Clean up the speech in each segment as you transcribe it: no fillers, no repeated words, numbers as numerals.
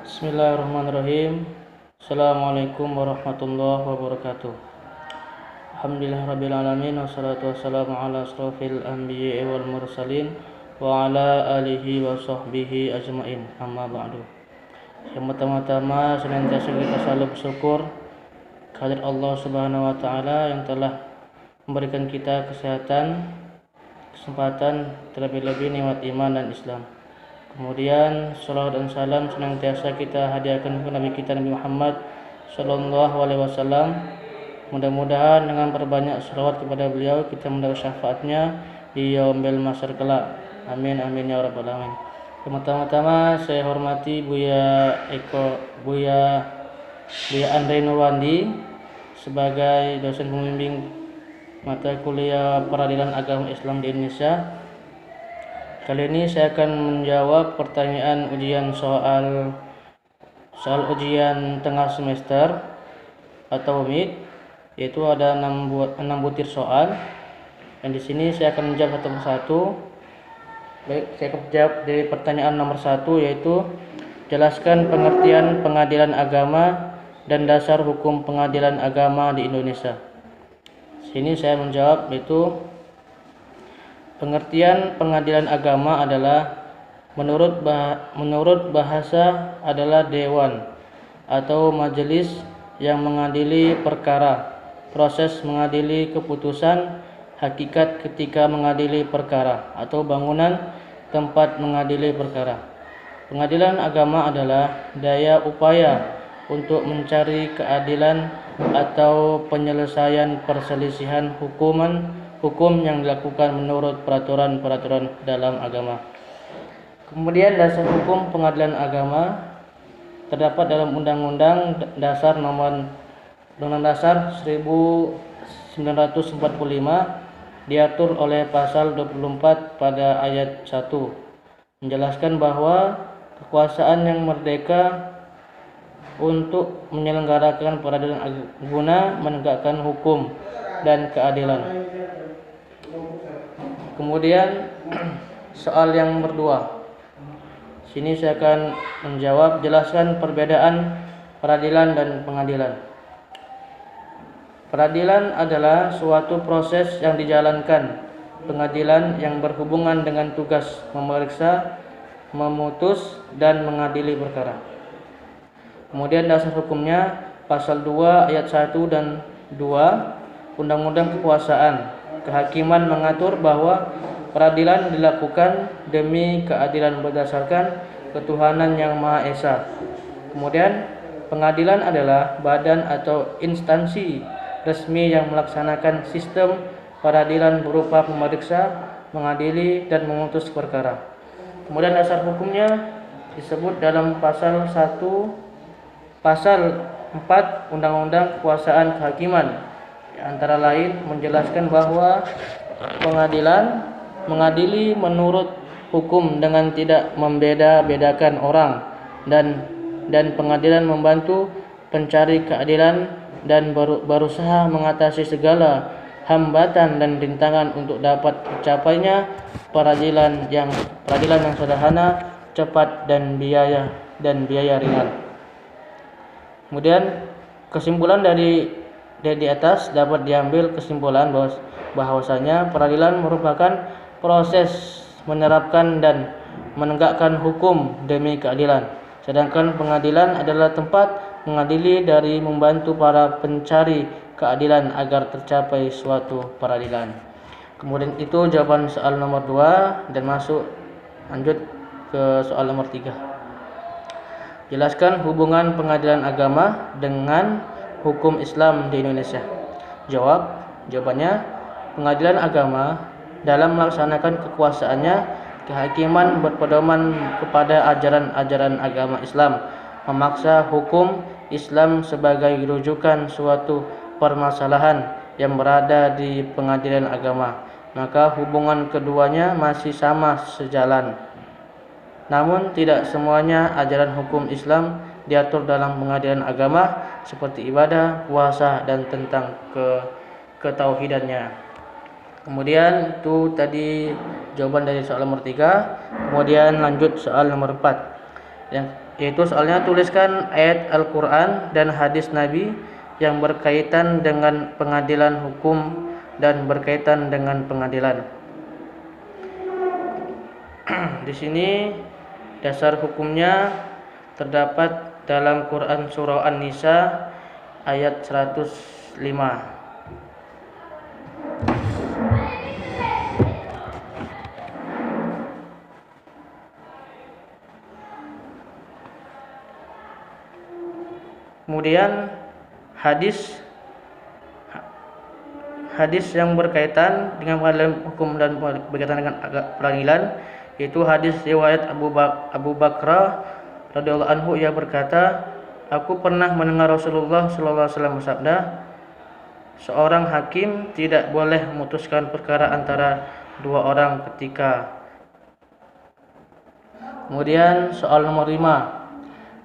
Bismillahirrahmanirrahim. Assalamualaikum warahmatullahi wabarakatuh. Alhamdulillahirabbil alamin wassalatu wassalamu ala asrofil anbiya'i wal mursalin wa ala alihi wa sahbihi ajmain. Amma ba'du. Yang pertama-tama senantiasa kita selalu bersyukur kehadirat Allah Subhanahu wa taala yang telah memberikan kita kesehatan, kesempatan, terlebih-lebih nikmat iman dan Islam. Kemudian salawat dan salam senantiasa kita hadiahkan kepada Nabi kita Nabi Muhammad sallallahu alaihi wasallam. Mudah-mudahan dengan perbanyak salawat kepada beliau kita mendapat syafaatnya di yaumil mahsyar kelak. Amin amin ya rabbal alamin. Pertama-tama saya hormati Buya Andre Nurwandi sebagai dosen pembimbing mata kuliah Peradilan Agama Islam di Indonesia. Kali ini saya akan menjawab pertanyaan soal ujian tengah semester atau UMID, yaitu ada 6 butir soal. Dan di sini saya akan menjawab satu persatu. Baik, saya akan menjawab dari pertanyaan nomor 1, yaitu jelaskan pengertian pengadilan agama dan dasar hukum pengadilan agama di Indonesia. Sini saya menjawab, yaitu pengertian pengadilan agama adalah menurut bahasa adalah dewan atau majelis yang mengadili perkara, proses mengadili keputusan, hakikat ketika mengadili perkara, atau bangunan tempat mengadili perkara. Pengadilan agama adalah daya upaya untuk mencari keadilan atau penyelesaian perselisihan hukum yang dilakukan menurut peraturan-peraturan dalam agama. Kemudian dasar hukum pengadilan agama terdapat dalam Undang-Undang Dasar 1945, diatur oleh pasal 24 pada ayat 1, menjelaskan bahwa kekuasaan yang merdeka untuk menyelenggarakan peradilan guna menegakkan hukum dan keadilan. Kemudian soal yang kedua. Sini saya akan menjawab, jelaskan perbedaan peradilan dan pengadilan. Peradilan adalah suatu proses yang dijalankan. Pengadilan yang berhubungan dengan tugas memeriksa, memutus, dan mengadili perkara. Kemudian dasar hukumnya pasal 2 ayat 1 dan 2 Undang-Undang Kekuasaan Kehakiman mengatur bahwa peradilan dilakukan demi keadilan berdasarkan ketuhanan yang Maha Esa. Kemudian pengadilan adalah badan atau instansi resmi yang melaksanakan sistem peradilan berupa pemeriksa, mengadili, dan memutus perkara. Kemudian dasar hukumnya disebut dalam pasal 4 Undang-Undang Kekuasaan Kehakiman, antara lain menjelaskan bahwa pengadilan mengadili menurut hukum dengan tidak membeda-bedakan orang, dan pengadilan membantu pencari keadilan dan berusaha mengatasi segala hambatan dan rintangan untuk dapat tercapainya peradilan yang sederhana, cepat, dan biaya ringan. Kemudian kesimpulan dari atas dapat diambil kesimpulan bahwasanya peradilan merupakan proses menerapkan dan menegakkan hukum demi keadilan, sedangkan pengadilan adalah tempat mengadili dari membantu para pencari keadilan agar tercapai suatu peradilan. Kemudian itu jawaban soal nomor 2, dan lanjut ke soal nomor 3. Jelaskan hubungan pengadilan agama dengan hukum Islam di Indonesia. Jawabannya, pengadilan agama dalam melaksanakan kekuasaannya, kehakiman berpedoman kepada ajaran-ajaran agama Islam, memaksa hukum Islam sebagai rujukan suatu permasalahan yang berada di pengadilan agama, maka hubungan keduanya masih sama sejalan. Namun tidak semuanya ajaran hukum Islam diatur dalam pengadilan agama, seperti ibadah, puasa, dan tentang ketauhidannya. Kemudian itu tadi jawaban dari soal nomor 3. Kemudian lanjut soal nomor 4. Yaitu soalnya tuliskan ayat Al-Quran dan hadis Nabi yang berkaitan dengan pengadilan hukum dan berkaitan dengan pengadilan. Di sini dasar hukumnya terdapat dalam Quran surah An-Nisa ayat 105. Kemudian hadis yang berkaitan dengan pengadilan hukum dan berkaitan dengan pengadilan, yaitu hadis riwayat Abu Bakrah radhiyallahu anhu, ia berkata, aku pernah mendengar Rasulullah sallallahu alaihi wasallam bersabda, seorang hakim tidak boleh memutuskan perkara antara dua orang ketika. Kemudian soal nomor 5.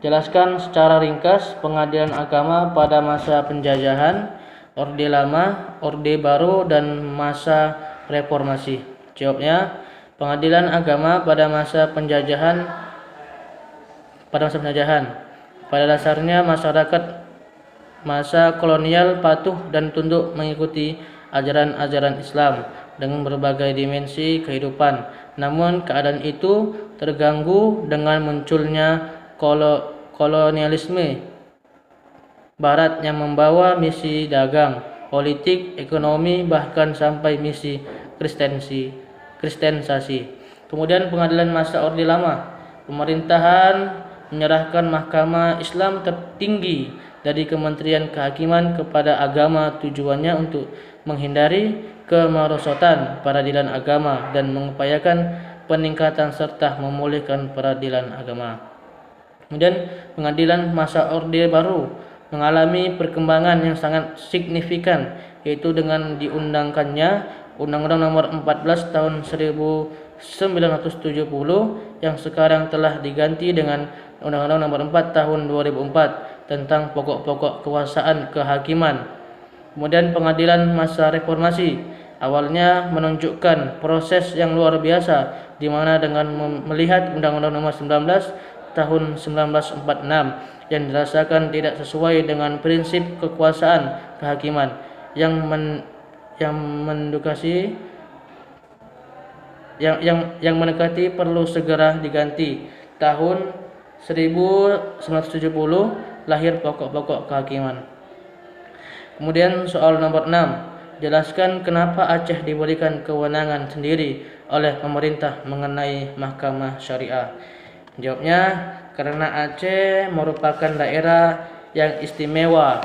Jelaskan secara ringkas pengadilan agama pada masa penjajahan, Orde Lama, Orde Baru, dan masa reformasi. Jawabnya, pengadilan agama pada masa penjajahan. Pada dasarnya masyarakat masa kolonial patuh dan tunduk mengikuti ajaran-ajaran Islam dengan berbagai dimensi kehidupan. Namun keadaan itu terganggu dengan munculnya kolonialisme Barat yang membawa misi dagang, politik, ekonomi, bahkan sampai misi kristensasi. Kemudian pengadilan masa Orde Lama, pemerintahan menyerahkan mahkamah Islam tertinggi dari Kementerian Kehakiman kepada agama, tujuannya untuk menghindari kemerosotan peradilan agama dan mengupayakan peningkatan serta memulihkan peradilan agama. Kemudian pengadilan masa Orde Baru mengalami perkembangan yang sangat signifikan, yaitu dengan diundangkannya Undang-Undang Nomor 14 Tahun 1970 yang sekarang telah diganti dengan Undang-Undang Nomor 4 Tahun 2004 tentang pokok-pokok kekuasaan kehakiman. Kemudian pengadilan masa reformasi awalnya menunjukkan proses yang luar biasa, di mana dengan melihat Undang-Undang Nomor 19 Tahun 1946 yang dirasakan tidak sesuai dengan prinsip kekuasaan kehakiman yang mendekati perlu segera diganti. Tahun 1970 lahir pokok-pokok kehakiman. Kemudian soal nomor 6, jelaskan kenapa Aceh diberikan kewenangan sendiri oleh pemerintah mengenai mahkamah syariah. Jawabnya, karena Aceh merupakan daerah yang istimewa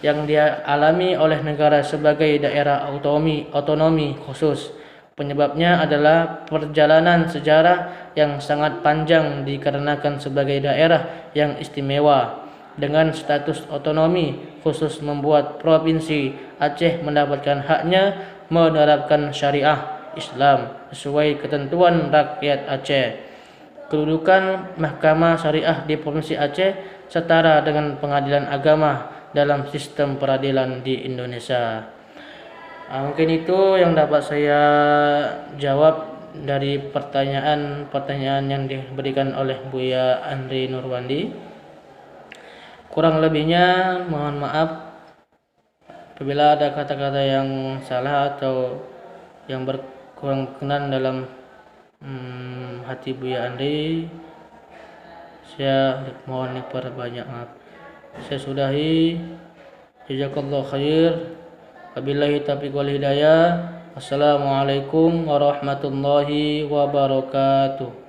yang dialami oleh negara sebagai daerah otonomi khusus. Penyebabnya adalah perjalanan sejarah yang sangat panjang dikarenakan sebagai daerah yang istimewa dengan status otonomi khusus membuat provinsi Aceh mendapatkan haknya menerapkan syariah Islam sesuai ketentuan rakyat Aceh. Kedudukan mahkamah syariah di Provinsi Aceh setara dengan pengadilan agama dalam sistem peradilan di Indonesia. Mungkin itu yang dapat saya jawab dari pertanyaan-pertanyaan yang diberikan oleh Buya Andri Nurwandi. Kurang lebihnya mohon maaf apabila ada kata-kata yang salah atau yang kurang berkenan dalam hati Buya Andri. Saya mohon diperbanyak maaf. Saya sudahi. Jazakallahu khair. Wabillahi taufiq wal hidayah. Assalamualaikum warahmatullahi wabarakatuh.